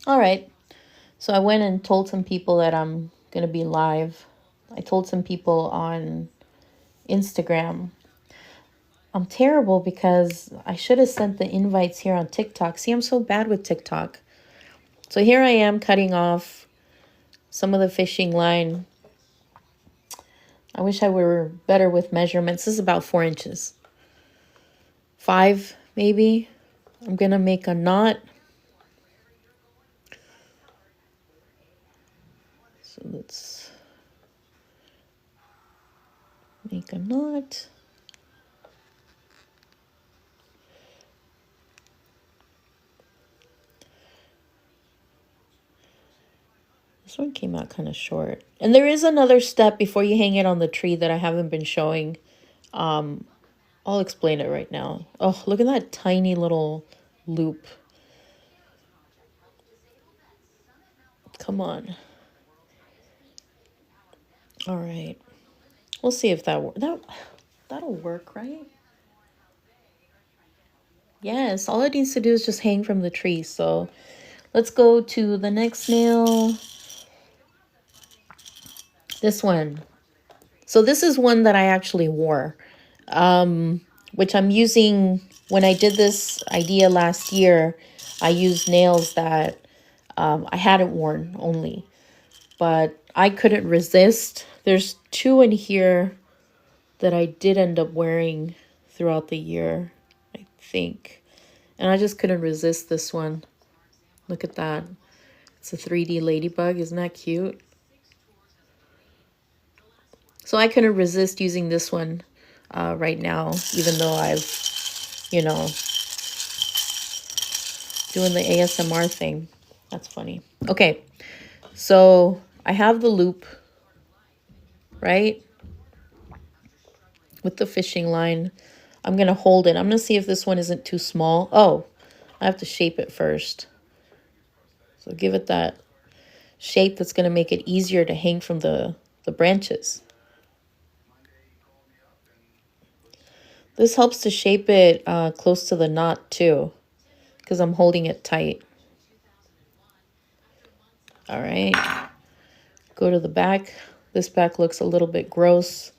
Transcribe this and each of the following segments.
All right. So I went and told some people that I'm going to be live. I told some people on Instagram. I'm terrible because I should have sent the invites here on TikTok. See, I'm so bad with TikTok. So here I am cutting off some of the fishing line. I wish I were better with measurements. This is about 4 inches. 5, maybe. I'm going to make a knot. So let's make a knot. This one came out kind of short. And there is another step before you hang it on the tree that I haven't been showing. I'll explain it right now. Oh, look at that tiny little loop. Come on. All right. We'll see if that'll work, right? Yes, all it needs to do is just hang from the tree. So let's go to the next nail. This one. So this is one that I actually wore, which I'm using when I did this idea last year. I used nails that I hadn't worn only, but I couldn't resist. There's 2 in here that I did end up wearing throughout the year, I think. And I just couldn't resist this one. Look at that. It's a 3D ladybug. Isn't that cute? So I couldn't resist using this one right now, even though I've, doing the ASMR thing. That's funny. Okay, so I have the loop, right? With the fishing line. I'm going to hold it. I'm going to see if this one isn't too small. Oh, I have to shape it first. So give it that shape that's going to make it easier to hang from the branches. This helps to shape it close to the knot too, because I'm holding it tight. All right. Go to the back. This back looks a little bit gross.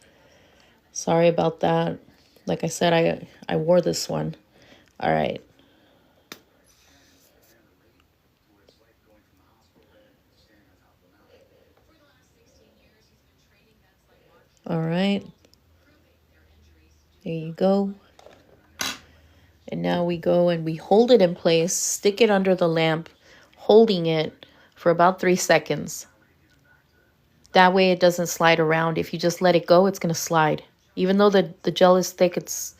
Sorry about that. Like I said, I wore this one. All right. All right. There you go. And now we go and we hold it in place, stick it under the lamp, holding it for about 3 seconds. That way it doesn't slide around. If you just let it go, it's going to slide. Even though the gel is thick, it's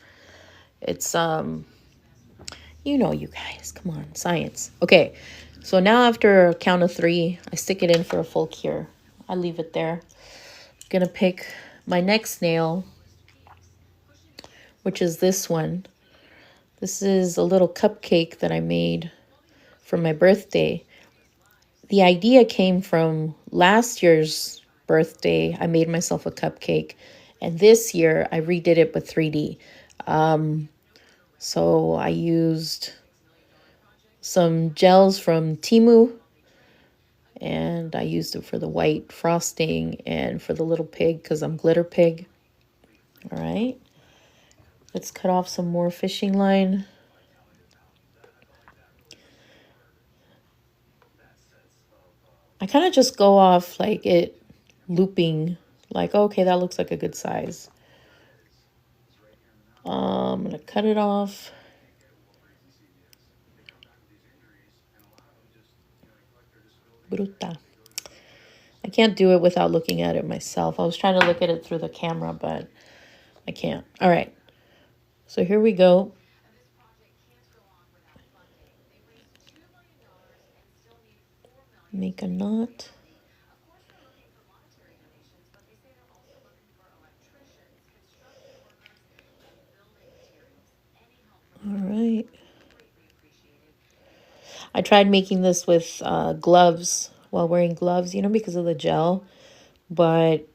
you guys, come on, science. Okay, so now after a count of 3, I stick it in for a full cure. I leave it there. Gonna pick my next nail, which is this one. This is a little cupcake that I made for my birthday. The idea came from last year's birthday. I made myself a cupcake, and this year I redid it with 3D. So I used some gels from Temu, and I used it for the white frosting and for the little pig because I'm glitter pig. All right. Let's cut off some more fishing line. I kind of just go off like it looping, like, okay, that looks like a good size. I'm going to cut it off. Bruta. I can't do it without looking at it myself. I was trying to look at it through the camera, but I can't. All right. So here we go. Make a knot. All right. I tried making this with gloves while wearing gloves, because of the gel. But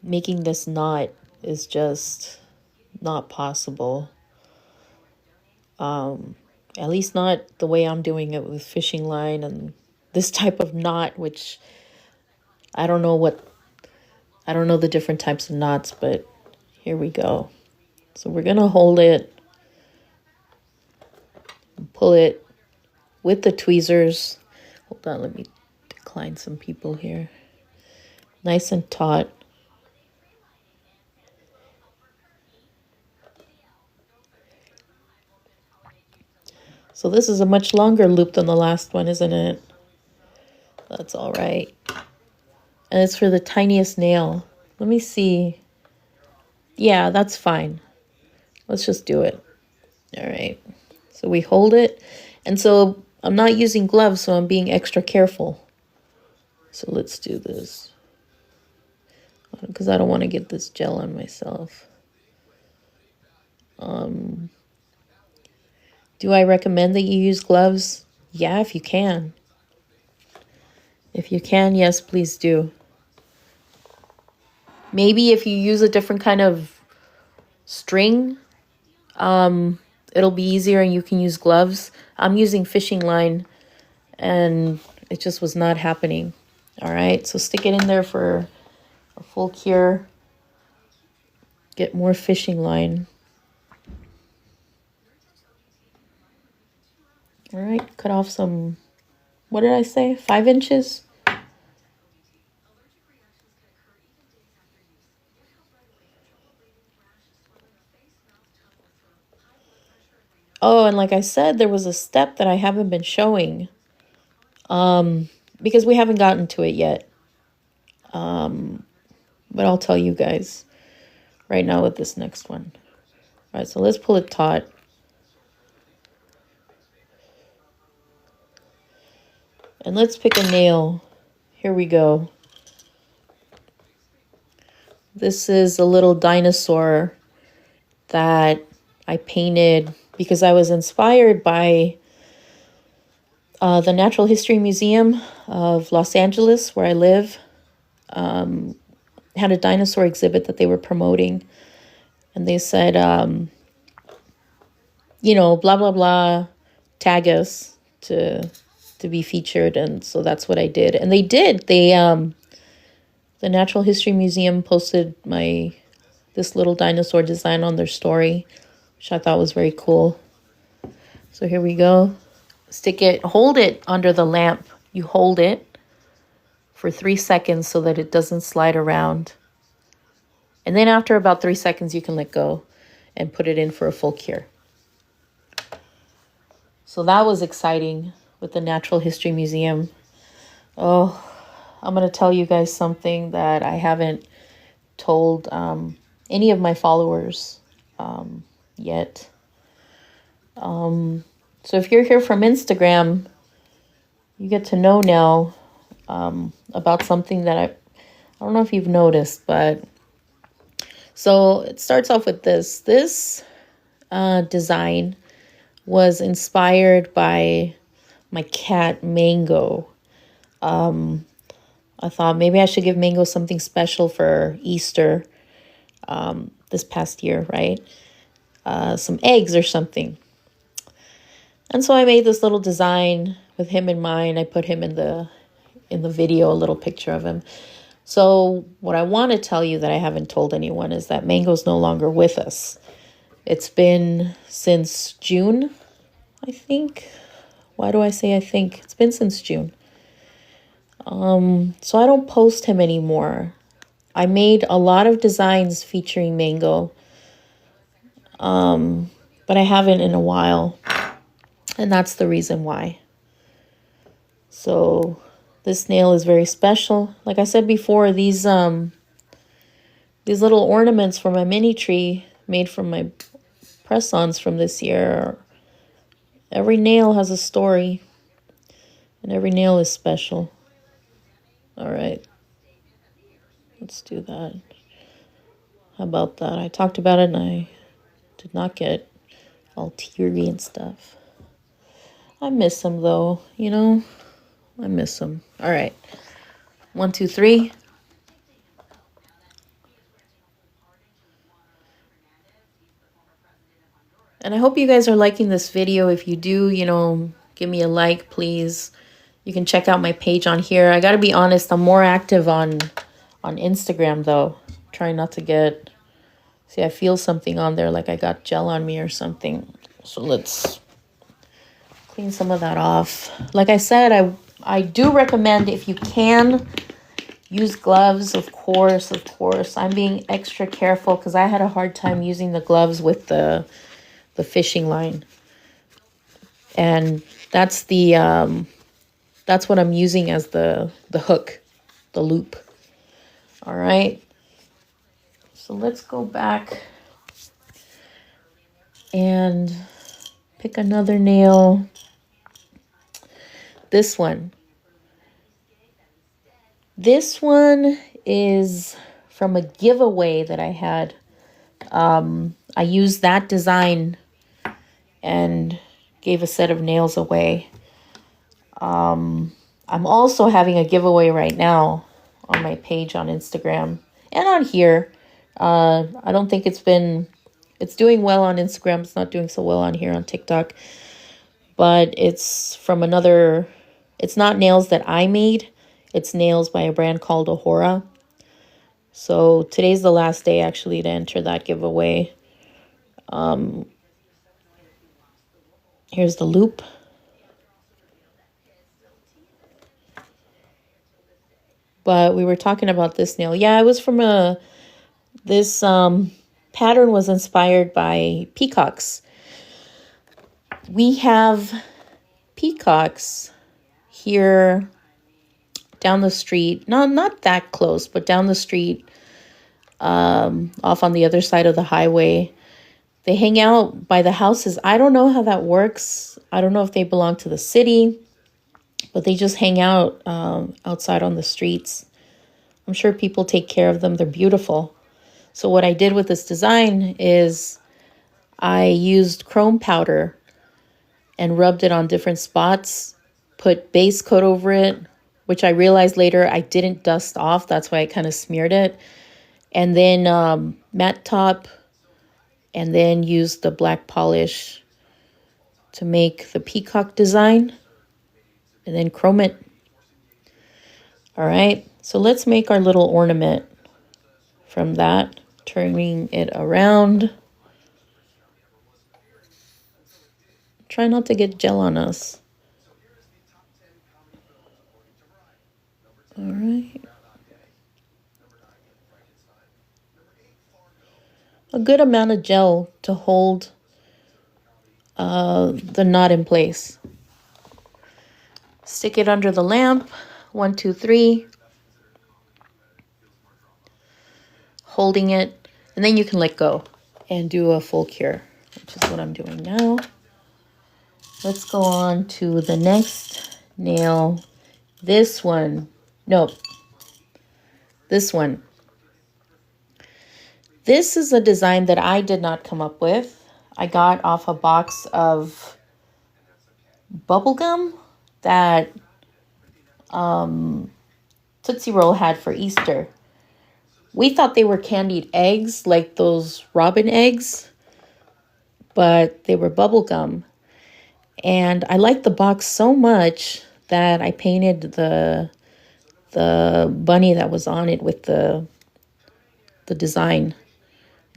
making this knot is just not possible. At least not the way I'm doing it with fishing line and this type of knot, which I don't know the different types of knots, but here we go. So we're going to hold it, and pull it with the tweezers. Hold on, let me decline some people here. Nice and taut. So this is a much longer loop than the last one, isn't it? That's all right. And it's for the tiniest nail. Let me see. Yeah, that's fine. Let's just do it. All right. So we hold it. And so I'm not using gloves, so I'm being extra careful. So let's do this. Because I don't want to get this gel on myself. Do I recommend that you use gloves? Yeah, if you can. If you can, yes, please do. Maybe if you use a different kind of string, it'll be easier and you can use gloves. I'm using fishing line and it just was not happening. All right, so stick it in there for a full cure. Get more fishing line. All right, cut off some, what did I say, 5 inches? Oh, and like I said, there was a step that I haven't been showing because we haven't gotten to it yet. But I'll tell you guys right now with this next one. All right, so let's pull it taut. And let's pick a nail. Here we go. This is a little dinosaur that I painted because I was inspired by the Natural History Museum of Los Angeles, where I live. Had a dinosaur exhibit that they were promoting. And they said, blah, blah, blah, tag us to be featured. And so that's what I did. And they did. The Natural History Museum posted this little dinosaur design on their story, which I thought was very cool. So here we go. Hold it under the lamp. You hold it for 3 seconds so that it doesn't slide around. And then after about 3 seconds, you can let go and put it in for a full cure. So that was exciting with the Natural History Museum. Oh, I'm going to tell you guys something that I haven't told any of my followers yet. So if you're here from Instagram, you get to know now about something that I don't know if you've noticed, but so it starts off with this. This design was inspired by my cat, Mango. I thought maybe I should give Mango something special for Easter this past year, right? Some eggs or something. And so I made this little design with him in mind. I put him in the video, a little picture of him. So what I want to tell you that I haven't told anyone is that Mango's no longer with us. It's been since June, I think. Why do I say I think? It's been since June. So I don't post him anymore. I made a lot of designs featuring Mango, but I haven't in a while. And that's the reason why. So this nail is very special. Like I said before, these little ornaments for my mini tree made from my press-ons from this year. Every nail has a story, and every nail is special. All right, let's do that. How about that? I talked about it, and I did not get all teary and stuff. I miss him, though, I miss him. All right, 1, 2, 3. And I hope you guys are liking this video. If you do, you know, give me a like, please. You can check out my page on here. I gotta be honest, I'm more active on Instagram though. Trying not to get, see, I feel something on there like I got gel on me or something. So let's clean some of that off. Like I said, I do recommend, if you can, use gloves, of course. I'm being extra careful because I had a hard time using the gloves with the fishing line. And that's that's what I'm using as the hook, the loop. All right. So let's go back and pick another nail. This one. This one is from a giveaway that I had. I used that design and gave a set of nails away. I'm also having a giveaway right now on my page on Instagram and on here. I don't think it's doing well on Instagram. It's not doing so well on here on TikTok. But it's from another, it's not nails that I made. It's nails by a brand called Ahura. So today's the last day actually to enter that giveaway. Here's the loop. But we were talking about this nail. Yeah, it was from this pattern was inspired by peacocks. We have peacocks here down the street. Not that close, but down the street, off on the other side of the highway. They hang out by the houses. I don't know how that works. I don't know if they belong to the city, but they just hang out outside on the streets. I'm sure people take care of them. They're beautiful. So what I did with this design is I used chrome powder and rubbed it on different spots, put base coat over it, which I realized later I didn't dust off. That's why I kind of smeared it. And then matte top, and then used the black polish to make the peacock design, and then chrome it. All right, so let's make our little ornament from that, turning it around. Try not to get gel on us. All right. A good amount of gel to hold the knot in place. Stick it under the lamp. 1, 2, 3. Holding it. And then you can let go and do a full cure, which is what I'm doing now. Let's go on to the next nail. This one. Nope. This one. This is a design that I did not come up with. I got off a box of bubble gum that Tootsie Roll had for Easter. We thought they were candied eggs, like those robin eggs, but they were bubble gum. And I liked the box so much that I painted the bunny that was on it with the design.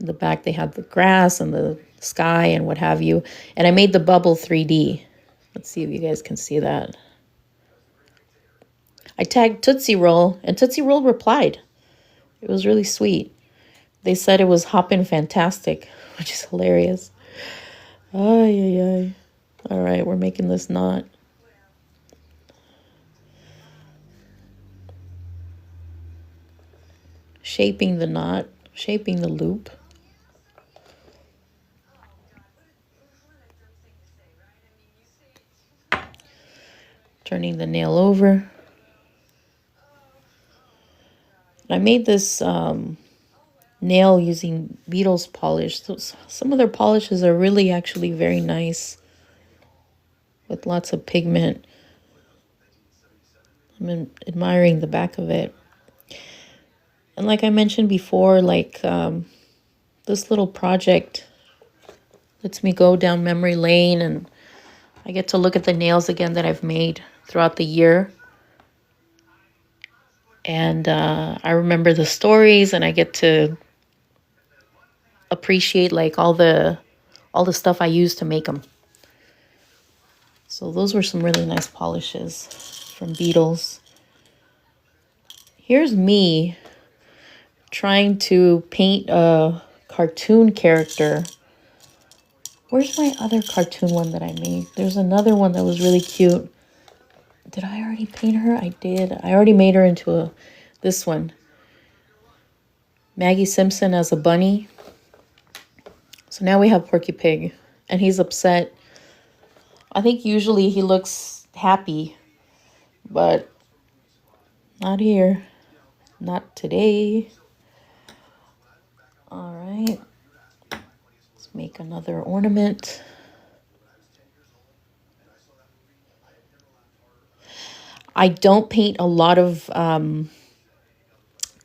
In the back, they had the grass and the sky and what have you. And I made the bubble 3D. Let's see if you guys can see that. I tagged Tootsie Roll, and Tootsie Roll replied. It was really sweet. They said it was hoppin' fantastic, which is hilarious. Ay, ay, ay. All right, we're making this knot. Shaping the knot, shaping the loop. Turning the nail over. I made this nail using Beetle's polish. So some of their polishes are really actually very nice with lots of pigment. I'm admiring the back of it. And like I mentioned before, like this little project Lets me go down memory lane, and I get to look at the nails again that I've made throughout the year. And I remember the stories, and I get to appreciate like all the stuff I used to make them. So those were some really nice polishes from Beetles. Here's me trying to paint a cartoon character. Where's my other cartoon one that I made? There's another one that was really cute. Did I already paint her? I did. I already made her into this one. Maggie Simpson as a bunny. So now we have Porky Pig, and he's upset. I think usually he looks happy, but not here. Not today. All right. Let's make another ornament. I don't paint a lot of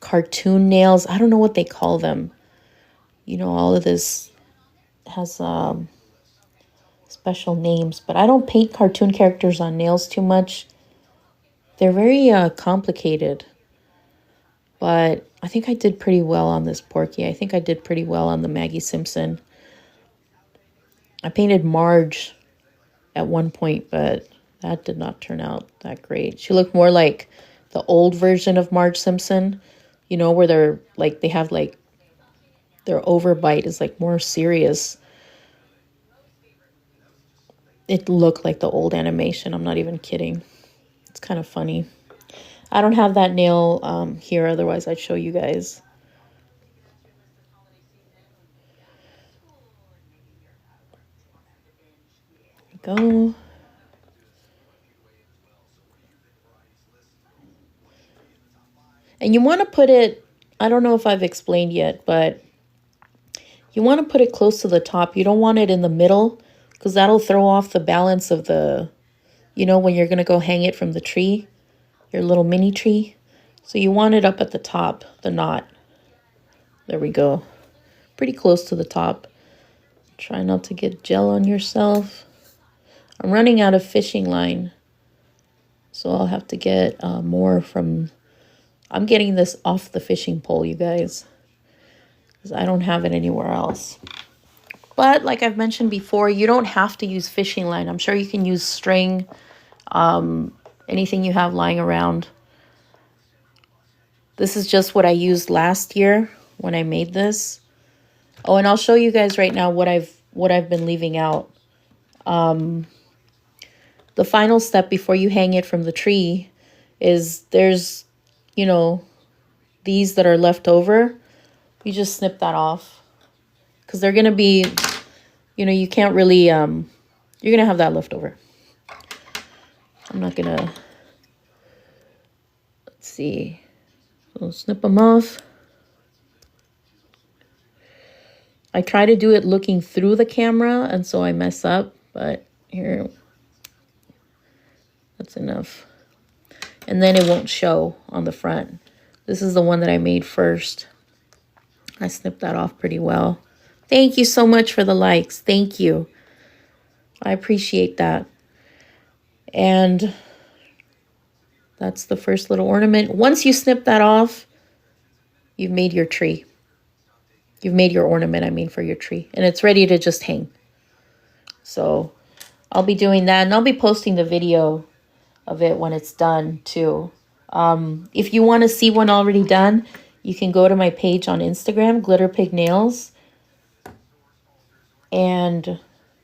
cartoon nails. I don't know what they call them. You know, all of this has special names, but I don't paint cartoon characters on nails too much. They're very complicated, but I think I did pretty well on this Porky. I think I did pretty well on the Maggie Simpson. I painted Marge at one point, but that did not turn out that great. She looked more like the old version of Marge Simpson, you know, where they're like, they have like, their overbite is like more serious. It looked like the old animation. I'm not even kidding. It's kind of funny. I don't have that nail here, otherwise I'd show you guys. There we go. And you want to put it, I don't know if I've explained yet, but you want to put it close to the top. You don't want it in the middle, because that'll throw off the balance of the, you know, when you're going to go hang it from the tree, your little mini tree. So you want it up at the top, the knot. There we go. Pretty close to the top. Try not to get gel on yourself. I'm running out of fishing line, so I'll have to get more from... I'm getting this off the fishing pole, you guys, because I don't have it anywhere else. But like I've mentioned before, you don't have to use fishing line. I'm sure you can use string, anything you have lying around. This is just what I used last year when I made this. Oh, and I'll show you guys right now what I've been leaving out. The final step before you hang it from the tree is there's, you know, these that are left over. You just snip that off, because they're going to be, you know, you can't really, you're going to have that left over. I'm not going to, let's see. So snip them off. I try to do it looking through the camera, and so I mess up, but here, that's enough. And then it won't show on the front. This is the one that I made first. I snipped that off pretty well. Thank you so much for the likes. Thank you. I appreciate that. And that's the first little ornament. Once you snip that off, you've made your tree. You've made your ornament, I mean, for your tree. And it's ready to just hang. So I'll be doing that. And I'll be posting the video of it when it's done too. If you want to see one already done, you can go to my page on Instagram, Glitter Pig Nails. And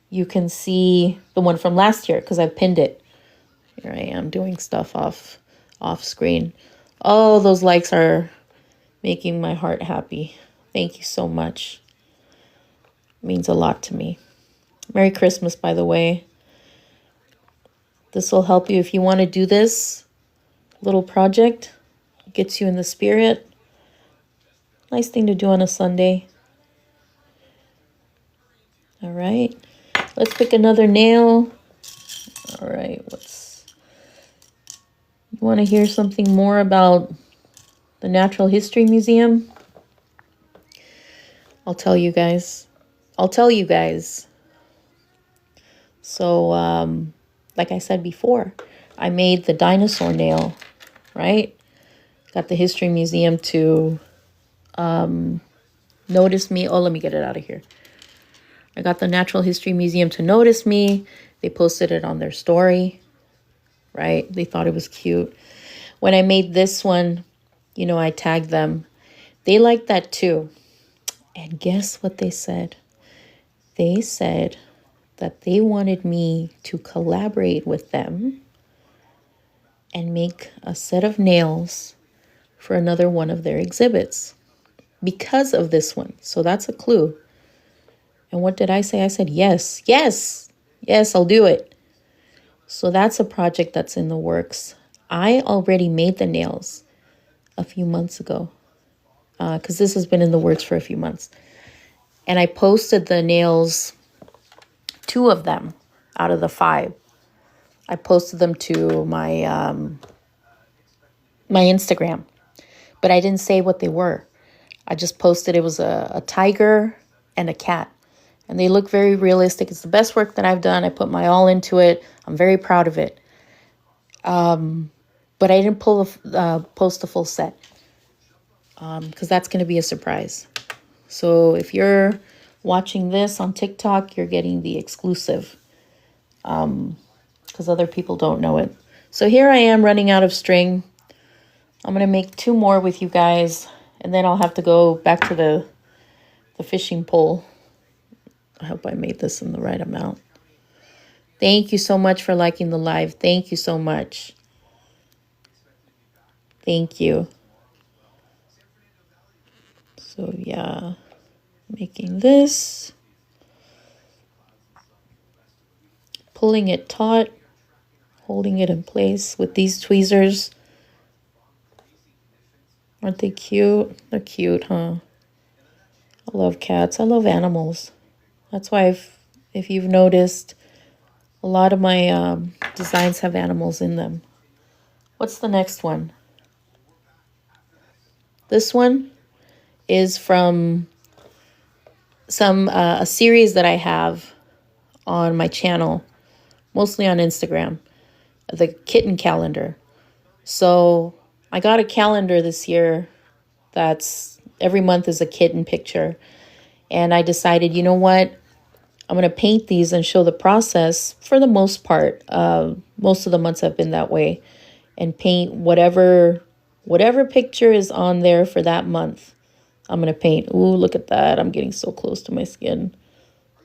you can see the one from last year, because I pinned it. Here I am doing stuff off screen. Oh, those likes are making my heart happy. Thank you so much. It means a lot to me. Merry Christmas, by the way. This will help you if you want to do this little project. It gets you in the spirit. Nice thing to do on a Sunday. All right. Let's pick another nail. All right. You want to hear something more about the Natural History Museum? I'll tell you guys. So, like I said before, I made the dinosaur nail, right? Got the History Museum to notice me. Oh, let me get it out of here. I got the Natural History Museum to notice me. They posted it on their story, right? They thought it was cute. When I made this one, you know, I tagged them. They liked that too. And guess what they said? They said that they wanted me to collaborate with them and make a set of nails for another one of their exhibits because of this one. So that's a clue. And what did I say? I said, yes, yes, yes, I'll do it. So that's a project that's in the works. I already made the nails a few months ago because this has been in the works for a few months. And I posted the nails, 2 of them out of the 5. I posted them to my my Instagram, but I didn't say what they were. I just posted it was a tiger and a cat. And they look very realistic. It's the best work that I've done. I put my all into it. I'm very proud of it. But I didn't post the full set because that's going to be a surprise. So if you're watching this on TikTok, you're getting the exclusive because other people don't know it. So here I am running out of string. I'm going to make 2 more with you guys, and then I'll have to go back to the fishing pole. I hope I made this in the right amount. Thank you so much for liking the live. Thank you so much. Thank you. So yeah, making this. Pulling it taut. Holding it in place with these tweezers. Aren't they cute? They're cute, huh? I love cats. I love animals. That's why if you've noticed, a lot of my designs have animals in them. What's the next one? This one is from a series that I have on my channel, mostly on Instagram, the kitten calendar. So I got a calendar this year that's every month is a kitten picture. And I decided, you know what? I'm going to paint these and show the process for the most part. Most of the months have been that way. And paint whatever picture is on there for that month. I'm going to paint. Ooh, look at that. I'm getting so close to my skin.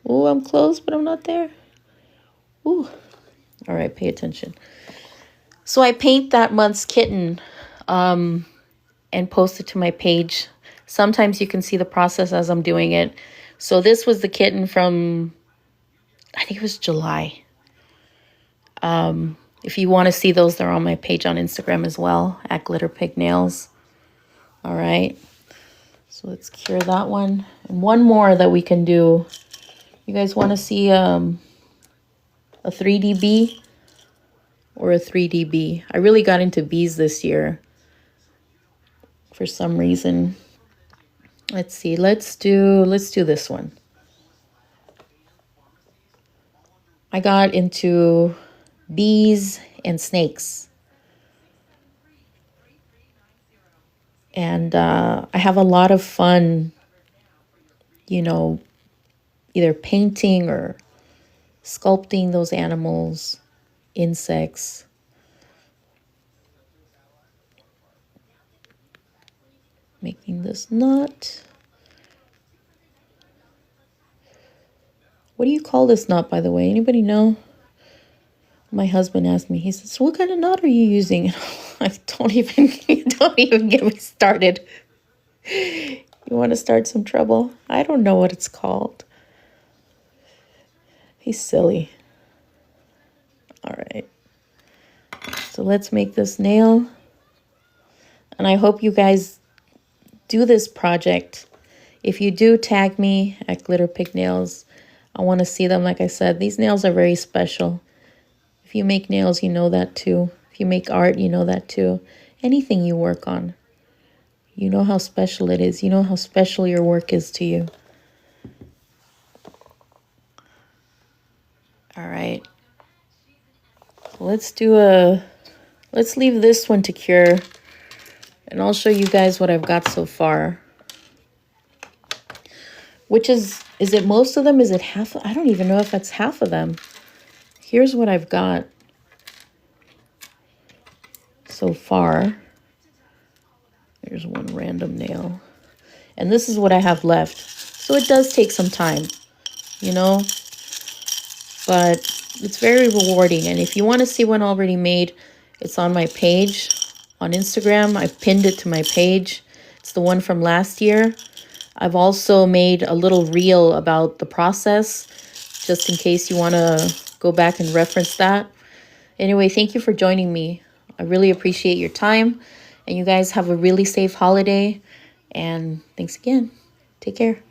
Ooh, I'm close, but I'm not there. Ooh. All right, pay attention. So I paint that month's kitten and post it to my page. Sometimes you can see the process as I'm doing it. So this was the kitten from, I think it was July. If you want to see those, they're on my page on Instagram as well, at Glitter Pig Nails. All right. So let's cure that one. And one more that we can do. You guys want to see a 3D bee or a 3D bee? I really got into bees this year for some reason. Let's see. Let's do this one. I got into bees and snakes. And I have a lot of fun, you know, either painting or sculpting those animals, insects. Making this knot. What do you call this knot, by the way? Anybody know? My husband asked me, he says, so what kind of knot are you using? I don't even get me started. You want to start some trouble? I don't know what it's called. He's silly. All right. So let's make this nail. And I hope you guys do this project. If you do, tag me at Glitter Pig Nails. I want to see them. Like I said, these nails are very special. If you make nails, you know that too. If you make art, you know that too. Anything you work on, you know how special it is. You know how special your work is to you. All right. Let's leave this one to cure. And I'll show you guys what I've got so far. Which is it most of them? Is it half? I don't even know if that's half of them. Here's what I've got so far. There's one random nail. And this is what I have left. So it does take some time, you know, but it's very rewarding. And if you want to see one already made, it's on my page on Instagram. I pinned it to my page. It's the one from last year. I've also made a little reel about the process, just in case you want to go back and reference that. Anyway, thank you for joining me. I really appreciate your time. And you guys have a really safe holiday. And thanks again. Take care.